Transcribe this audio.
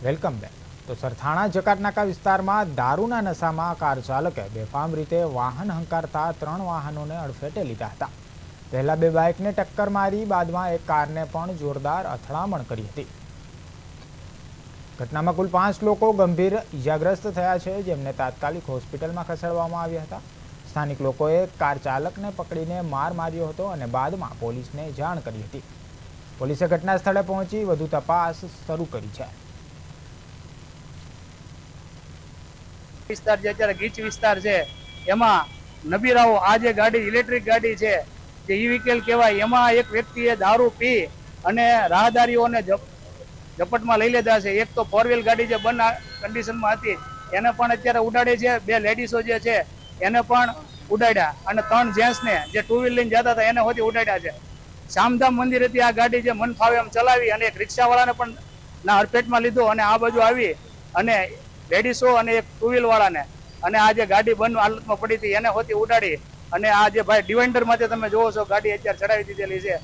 Welcome back. તો સરથાણા જકાતનાકા વિસ્તારમાં દારૂના નશામાં કાર ચાલકે બેફામ રીતે વાહન હંકારતા 3 વાહનોને અડફેટે લીધા હતા। પહેલા 2 બાઇકને ટક્કર મારી બાદમાં એક કારને પણ જોરદાર અથડામણ કરી હતી। ઘટનામાં કુલ 5 લોકો ગંભીર ઇજાગ્રસ્ત થયા છે, જેમને તાત્કાલિક હોસ્પિટલમાં ખસેડવામાં આવ્યા હતા। સ્થાનિક લોકોએ કાર ચાલકને પકડીને માર માર્યો હતો અને બાદમાં પોલીસને જાણ કરી હતી। પોલીસે ઘટના સ્થળે પહોંચી વધુ તપાસ શરૂ કરી છે। વિસ્તાર જે અત્યારે ગીચ વિસ્તાર છે એમાં નબીરાઓ આ જે ગાડી ઇલેક્ટ્રિક ગાડી છે જે ઈ વ્હીકલ કહેવાય, એમાં એક વ્યક્તિએ દારૂ પી અને રાહદારીઓને ઝપટમાં લઈ લીધા છે। એક તો 4 વ્હીલ ગાડી જે બંધ કન્ડિશનમાં હતી એને પણ અત્યારે ઉડાડી છે, 2 લેડીઝો જે છે એને પણ ઉડાડ્યા અને 3 જેન્ટ્સને જે 2 વ્હીલ લઈને જતા હતા એને હોતી ઉડાડ્યા છે। શામધામ મંદિરેથી આ ગાડી જે મન ફાવે એમ ચલાવી અને એક રિક્ષાવાળાને પણ ના હડફેટમાં લીધો અને આ બાજુ આવી અને લેડીસો અને એક 2 વ્હીલ વાળાને અને આ જે ગાડી બંધ હાલતમાં પડી હતી એને હોતી ઉડાડી અને આ જે ભાઈ ડિવાઇન્ડર માટે તમે જોવો છો ગાડી અત્યારે ચડાવી દીધેલી છે।